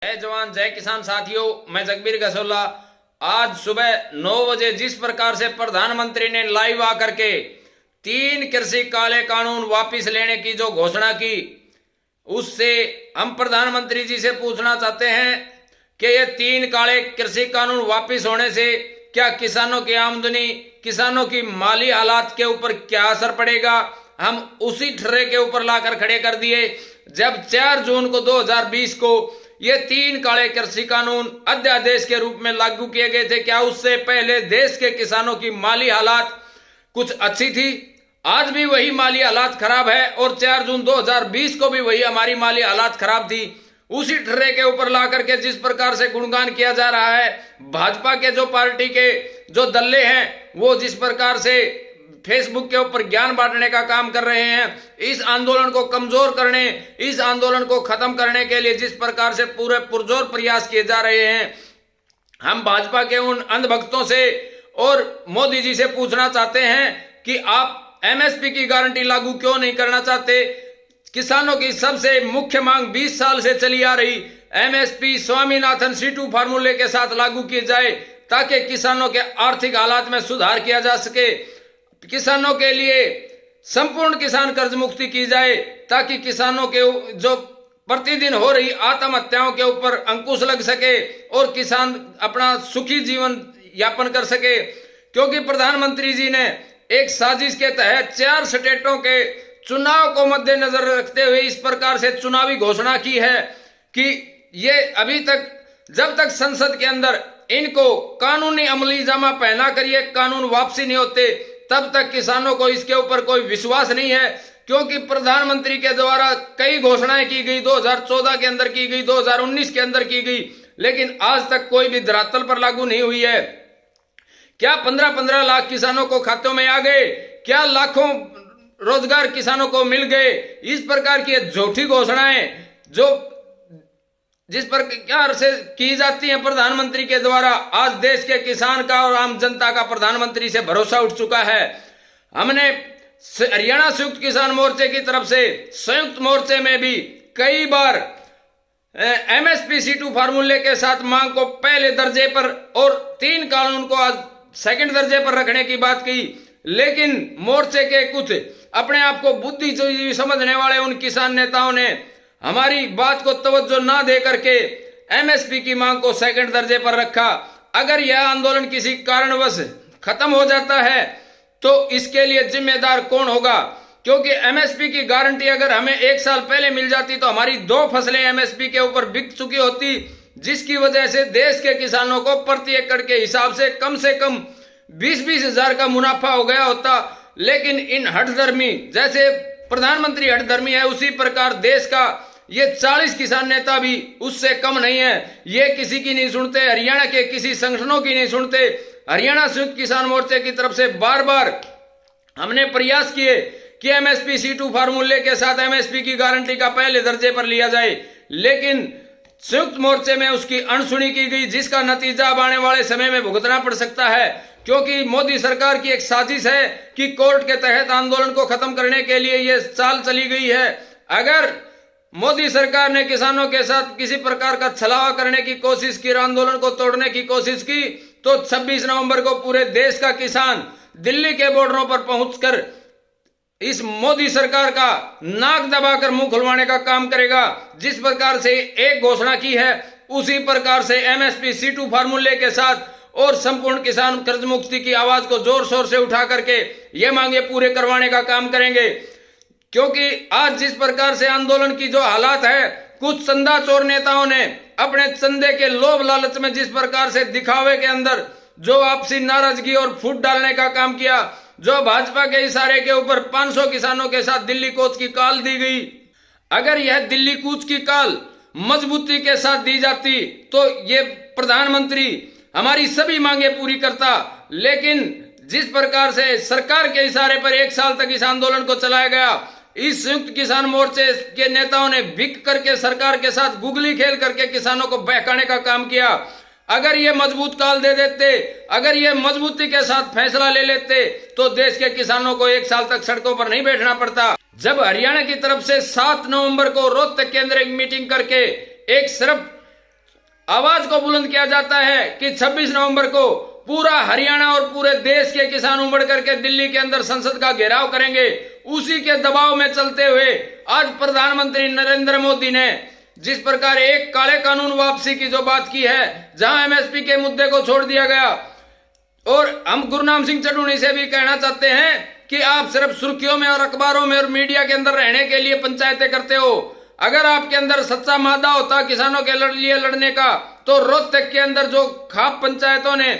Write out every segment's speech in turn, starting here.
जय जवान जय किसान साथियों, मैं जगबीर गसोला। आज सुबह 9 बजे जिस प्रकार से प्रधानमंत्री ने लाइव आकर के 3 कृषि काले कानून वापस लेने की जो घोषणा की, उससे हम प्रधानमंत्री जी से पूछना चाहते हैं कि ये 3 काले कृषि कानून वापस होने से क्या किसानों की आमदनी, किसानों की माली हालात के ऊपर क्या असर पड़ेगा। हम उसी ठर्रे के ऊपर लाकर खड़े कर दिए जब 4 जून को 2020 को ये 3 काले कृषि कानून अध्यादेश के रूप में लागू किए गए थे। क्या उससे पहले देश के किसानों की माली हालात कुछ अच्छी थी? आज भी वही माली हालात खराब है और 4 जून 2020 को भी वही हमारी माली हालात खराब थी। उसी ठर्रे के ऊपर ला करके जिस प्रकार से गुणगान किया जा रहा है, भाजपा के जो पार्टी के जो दल्ले हैं वो जिस प्रकार से फेसबुक के ऊपर ज्ञान बांटने का काम कर रहे हैं, इस आंदोलन को कमजोर करने, इस आंदोलन को खत्म करने के लिए जिस प्रकार से पूरे पुरजोर प्रयास किए जा रहे हैं, हम भाजपा के उन अंधभक्तों से और मोदी जी से पूछना चाहते हैं कि आप एमएसपी की गारंटी लागू क्यों नहीं करना चाहते। किसानों की सबसे मुख्य मांग 20 साल से चली आ रही एमएसपी स्वामीनाथन C2 फार्मूले के साथ लागू किए जाए ताकि किसानों के आर्थिक हालात में सुधार किया जा सके, किसानों के लिए संपूर्ण किसान कर्ज मुक्ति की जाए ताकि किसानों के जो प्रतिदिन हो रही आत्महत्याओं के ऊपर अंकुश लग सके और किसान अपना सुखी जीवन यापन कर सके। क्योंकि प्रधानमंत्री जी ने एक साजिश के तहत 4 स्टेटों के चुनाव को मद्देनजर रखते हुए इस प्रकार से चुनावी घोषणा की है कि ये अभी तक जब तक संसद के अंदर इनको कानूनी अमली जामा पहना कर ये कानून वापसी नहीं होते तब तक किसानों को इसके ऊपर कोई विश्वास नहीं है। क्योंकि प्रधानमंत्री के द्वारा कई घोषणाएं की गई, 2014 के अंदर की गई, 2019 के अंदर की गई, लेकिन आज तक कोई भी धरातल पर लागू नहीं हुई है। क्या 15-15 लाख किसानों को खातों में आ गए? क्या लाखों रोजगार किसानों को मिल गए? इस प्रकार की झूठी घोषणाएं जो जिस प्रकार से की जाती है प्रधानमंत्री के द्वारा, आज देश के किसान का और आम जनता का प्रधानमंत्री से भरोसा उठ चुका है। हमने हरियाणा संयुक्त किसान मोर्चे की तरफ से संयुक्त मोर्चे में भी कई बार एमएसपी C2 फार्मूले के साथ मांग को पहले दर्जे पर और 3 कानून को आज सेकंड दर्जे पर रखने की बात की, लेकिन मोर्चे के कुछ अपने आप को बुद्धिजीवी समझने वाले उन किसान नेताओं ने हमारी बात को तवज्जो ना दे करके एमएसपी की मांग को सेकंड दर्जे पर रखा। अगर यह आंदोलन किसी कारणवश खत्म हो जाता है तो इसके लिए जिम्मेदार कौन होगा? क्योंकि एमएसपी की गारंटी अगर हमें 1 साल पहले मिल जाती तो हमारी 2 फसलें एमएसपी के ऊपर बिक चुकी होती, जिसकी वजह से देश के किसानों को प्रति एकड़ के हिसाब से कम 20-20 हजार का मुनाफा हो गया होता। लेकिन इन हठधर्मी, जैसे प्रधानमंत्री हठधर्मी है, उसी प्रकार देश का ये 40 किसान नेता भी उससे कम नहीं है। ये किसी की नहीं सुनते, हरियाणा के किसी संगठनों की नहीं सुनते। हरियाणा संयुक्त किसान मोर्चे की तरफ से बार बार हमने प्रयास किए कि एमएसपी C2 फार्मूले के साथ एमएसपी की गारंटी का पहले दर्जे पर लिया जाए, लेकिन संयुक्त मोर्चे में उसकी अनसुनी की गई, जिसका नतीजा अब आने वाले समय में भुगतना पड़ सकता है। क्योंकि मोदी सरकार की एक साजिश है कि कोर्ट के तहत आंदोलन को खत्म करने के लिए यह चाल चली गई है। अगर मोदी सरकार ने किसानों के साथ किसी प्रकार का छलावा करने की कोशिश की, आंदोलन को तोड़ने की कोशिश की, तो 26 नवंबर को पूरे देश का किसान दिल्ली के बॉर्डरों पर पहुंचकर इस मोदी सरकार का नाक दबाकर मुंह खुलवाने का काम करेगा। जिस प्रकार से एक घोषणा की है उसी प्रकार से एमएसपी C2 फार्मूले के साथ और संपूर्ण किसान कर्ज मुक्ति की आवाज को जोर शोर से उठा करके ये मांगे पूरे करवाने का काम करेंगे। क्योंकि आज जिस प्रकार से आंदोलन की जो हालात है, कुछ चंदा चोर नेताओं ने अपने चंदे के लोभ लालच में जिस प्रकार से दिखावे के अंदर जो आपसी नाराजगी और फूट डालने का काम किया, जो भाजपा के इशारे के ऊपर 500 किसानों के साथ दिल्ली कूच की कॉल दी गई। अगर यह दिल्ली कूच की कॉल मजबूती के साथ दी जाती तो ये प्रधानमंत्री हमारी सभी मांगे पूरी करता। लेकिन जिस प्रकार से सरकार के इशारे पर 1 साल तक इस आंदोलन को चलाया गया, इस संयुक्त किसान मोर्चे के नेताओं ने भिक करके सरकार के साथ गुगली खेल करके किसानों को बहकाने का काम किया। अगर ये मजबूत कॉल दे देते, अगर ये मजबूती के साथ फैसला ले लेते तो देश के किसानों को 1 साल तक सड़कों पर नहीं बैठना पड़ता। जब हरियाणा की तरफ से 7 नवंबर को रोहतक के अंदर एक मीटिंग करके एक सिर्फ आवाज को बुलंद किया जाता है कि 26 नवंबर को पूरा हरियाणा और पूरे देश के किसान उमड़ करके दिल्ली के अंदर संसद का घेराव करेंगे। उसी के दबाव में चलते हुए आज प्रधानमंत्री नरेंद्र मोदी ने जिस प्रकार एक काले कानून वापसी की जो बात की है, जहां एमएसपी के मुद्दे को छोड़ दिया गया, और हम गुरनाम सिंह चढ़ूनी से भी कहना चाहते हैं कि आप सिर्फ सुर्खियों में और अखबारों में और मीडिया के अंदर रहने के लिए पंचायतें करते हो। अगर आपके अंदर सच्चा मादा होता किसानों के लिए लड़ने का, तो रोहतक के अंदर जो खाप पंचायतों ने,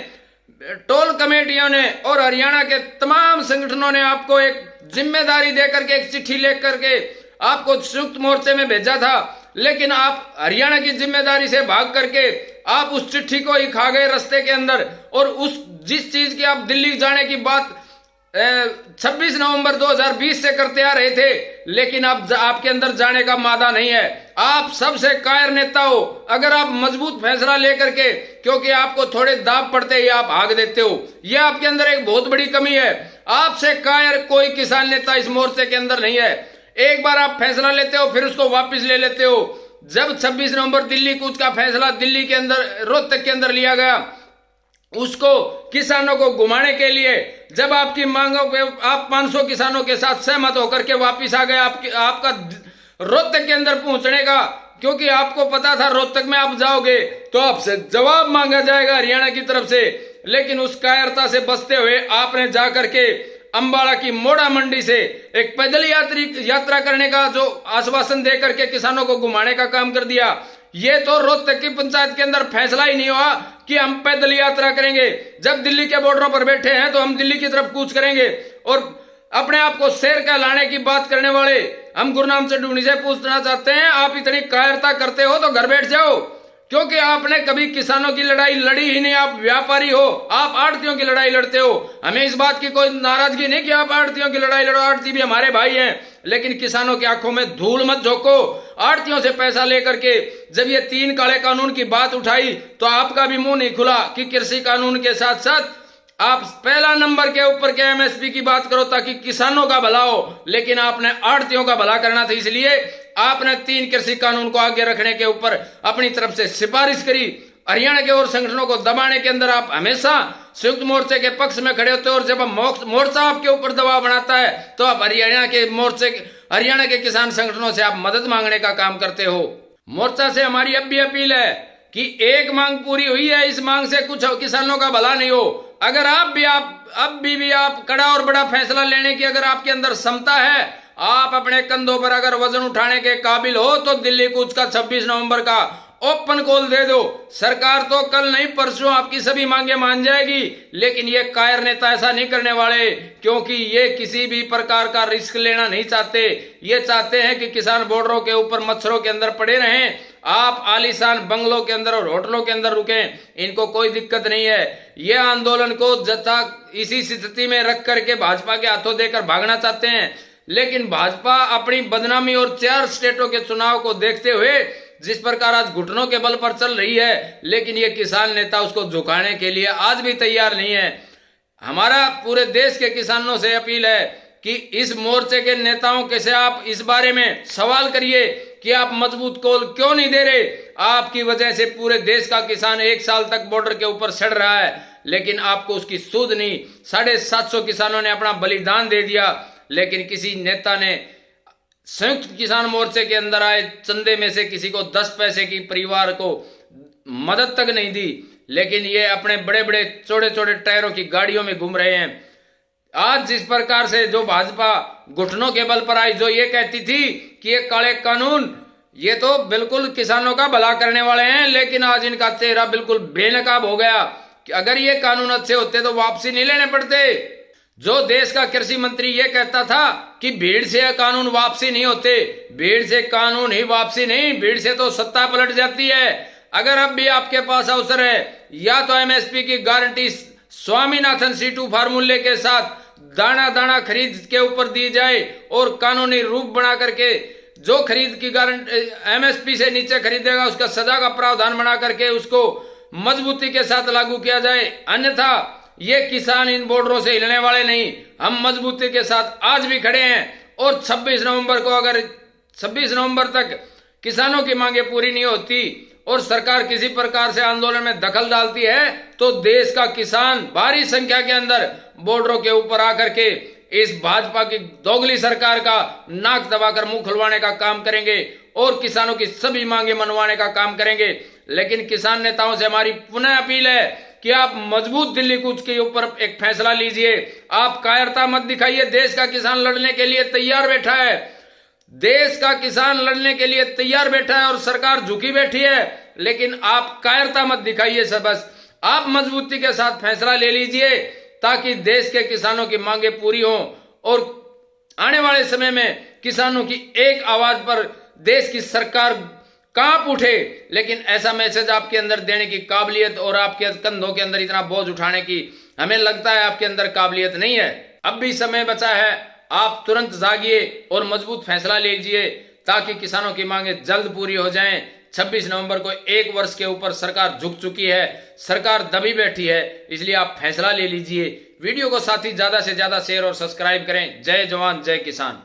टोल कमेटियों ने और हरियाणा के तमाम संगठनों ने आपको एक जिम्मेदारी देकर के, एक चिट्ठी लेकर के आपको संयुक्त मोर्चे में भेजा था, लेकिन आप हरियाणा की जिम्मेदारी से भाग करके आप उस चिट्ठी को ही खा गए रास्ते के अंदर। और उस जिस चीज की आप दिल्ली जाने की बात 26 नवंबर 2020 से करते आ रहे थे, लेकिन आप आपके अंदर जाने का मादा नहीं है। आप सबसे कायर नेता हो। अगर आप मजबूत फैसला लेकर के, क्योंकि आपको थोड़े दाब पड़ते ही आप भाग देते हो, यह आपके अंदर एक बहुत बड़ी कमी है। आपसे कायर कोई किसान नेता इस मोर्चे के अंदर नहीं है। एक बार आप फैसला लेते हो फिर उसको वापस ले लेते हो। जब 26 नवंबर दिल्ली कूच का फैसला दिल्ली के अंदर, रोहतक के अंदर लिया गया, उसको किसानों को घुमाने के लिए जब आपकी मांगों पे आप 500 किसानों के साथ सहमत होकर के वापस आ गए आपका रोहतक के अंदर पहुंचने का, क्योंकि आपको पता था रोहतक में आप जाओगे तो आपसे जवाब मांगा जाएगा हरियाणा की तरफ से। लेकिन उस कायरता से बचते हुए आपने जाकर के अंबाला की मोड़ा मंडी से एक पैदल यात्रा करने का जो आश्वासन देकर के किसानों को घुमाने का काम कर दिया। ये तो रोहतक की पंचायत के अंदर फैसला ही नहीं हुआ कि हम पैदल यात्रा करेंगे। जब दिल्ली के बॉर्डरों पर बैठे हैं तो हम दिल्ली की तरफ कूच करेंगे। और अपने आप को शेर कहलाने की बात करने वाले हम गुरनाम चढ़ूनी से पूछना चाहते हैं, आप इतनी कायरता करते हो तो घर बैठ जाओ, क्योंकि आपने कभी किसानों की लड़ाई लड़ी ही नहीं। आप व्यापारी हो, आप आड़तियों की लड़ाई लड़ते हो। हमें इस बात की कोई नाराजगी नहीं कि आप आड़तियों की लड़ाई लड़ो, आड़ती भी हमारे भाई हैं, लेकिन किसानों की आंखों में धूल मत झोंको। आड़तियों से पैसा लेकर के जब ये 3 काले कानून की बात उठाई तो आपका भी मुंह नहीं खुला कि कृषि कानून के साथ साथ आप पहला नंबर के ऊपर के एमएसपी की बात करो ताकि किसानों का भला हो, लेकिन आपने आड़तियों का भला करना था, इसलिए आपने 3 कृषि कानून को आगे रखने के ऊपर अपनी तरफ से सिफारिश करी। हरियाणा के और संगठनों को दबाने के अंदर आप हमेशा संयुक्त मोर्चे के पक्ष में खड़े होते हो, और जब मोर्चा आपके ऊपर दबाव बनाता है तो आप हरियाणा के किसान संगठनों से आप मदद मांगने का काम करते हो। मोर्चा से हमारी अब भी अपील है कि एक मांग पूरी हुई है, इस मांग से कुछ किसानों का भला नहीं हो। अगर अब भी आप कड़ा और बड़ा फैसला लेने की अगर आपके अंदर क्षमता है, आप अपने कंधों पर अगर वजन उठाने के काबिल हो, तो दिल्ली कूच का 26 नवंबर का ओपन कॉल दे दो। सरकार तो कल नहीं परसों आपकी सभी मांगे मान जाएगी, लेकिन ये कायर नेता ऐसा नहीं करने वाले, क्योंकि ये किसी भी प्रकार का रिस्क लेना नहीं चाहते। ये चाहते हैं कि किसान बॉर्डरों के ऊपर मच्छरों के अंदर पड़े रहें, आप आलीशान बंगलों के अंदर और होटलों के अंदर रुकें, इनको कोई दिक्कत नहीं है। ये आंदोलन को जथा इसी स्थिति में रख करके भाजपा के हाथों देकर भागना चाहते हैं, लेकिन भाजपा अपनी बदनामी और 4 स्टेटों के चुनाव को देखते हुए जिस प्रकार आज घुटनों के बल पर चल रही है, लेकिन ये किसान नेता उसको झुकाने के लिए आज भी तैयार नहीं है। हमारा पूरे देश के किसानों से अपील है कि इस मोर्चे के नेताओं के से आप इस बारे में सवाल करिए कि आप मजबूत कॉल क्यों नहीं दे रहे। आपकी वजह से पूरे देश का किसान 1 साल तक बॉर्डर के ऊपर सड़ रहा है, लेकिन आपको उसकी सूझ नहीं। 750 किसानों ने अपना बलिदान दे दिया, लेकिन किसी नेता ने संयुक्त किसान मोर्चे के अंदर आए चंदे में से किसी को 10 पैसे की परिवार को मदद तक नहीं दी, लेकिन ये अपने बड़े बड़े चौड़े चौड़े टायरों की गाड़ियों में घूम रहे हैं। आज जिस प्रकार से जो भाजपा घुटनों के बल पर आई, जो ये कहती थी कि ये काले कानून ये तो बिल्कुल किसानों का भला करने वाले हैं, लेकिन आज इनका चेहरा बिल्कुल बेनकाब हो गया कि अगर ये कानून अच्छे होते तो वापसी नहीं लेने पड़ते। जो देश का कृषि मंत्री ये कहता था कि भीड़ से कानून वापसी नहीं होते, भीड़ से कानून ही वापसी नहीं, भीड़ से तो सत्ता पलट जाती है। अगर अब भी आपके पास अवसर है, या तो एमएसपी की गारंटी स्वामीनाथन C2 फार्मूले के साथ दाना दाना खरीद के ऊपर दी जाए और कानूनी रूप बना करके जो खरीद की गारंटी एमएसपी से नीचे खरीदेगा उसका सजा का प्रावधान बना करके उसको मजबूती के साथ लागू किया जाए, अन्यथा ये किसान इन बॉर्डरों से हिलने वाले नहीं। हम मजबूती के साथ आज भी खड़े हैं, और 26 नवंबर को अगर 26 नवंबर तक किसानों की मांगे पूरी नहीं होती और सरकार किसी प्रकार से आंदोलन में दखल डालती है तो देश का किसान भारी संख्या के अंदर बॉर्डरों के ऊपर आकर के इस भाजपा की दोगली सरकार का नाक दबाकर मुंह खुलवाने का काम करेंगे और किसानों की सभी मांगे मनवाने का काम करेंगे। लेकिन किसान नेताओं से हमारी पुनः अपील है कि आप मजबूत दिल्ली कूच के ऊपर एक फैसला लीजिए। आप कायरता मत दिखाइए। देश का किसान लड़ने के लिए तैयार बैठा है, देश का किसान लड़ने के लिए तैयार बैठा है और सरकार झुकी बैठी है, लेकिन आप कायरता मत दिखाइए। सब बस आप मजबूती के साथ फैसला ले लीजिए ताकि देश के किसानों की मांगे पूरी हों और आने वाले समय में किसानों की एक आवाज पर देश की सरकार कांप उठे। लेकिन ऐसा मैसेज आपके अंदर देने की काबिलियत और आपके कंधों के अंदर इतना बोझ उठाने की हमें लगता है आपके अंदर काबिलियत नहीं है। अब भी समय बचा है, आप तुरंत जागिए और मजबूत फैसला लीजिए ताकि किसानों की मांगे जल्द पूरी हो जाएं। 26 नवंबर को 1 वर्ष के ऊपर सरकार झुक चुकी है, सरकार दबी बैठी है, इसलिए आप फैसला ले लीजिए। वीडियो को साथ ही ज्यादा से ज्यादा शेयर और सब्सक्राइब करें। जय जवान जय किसान।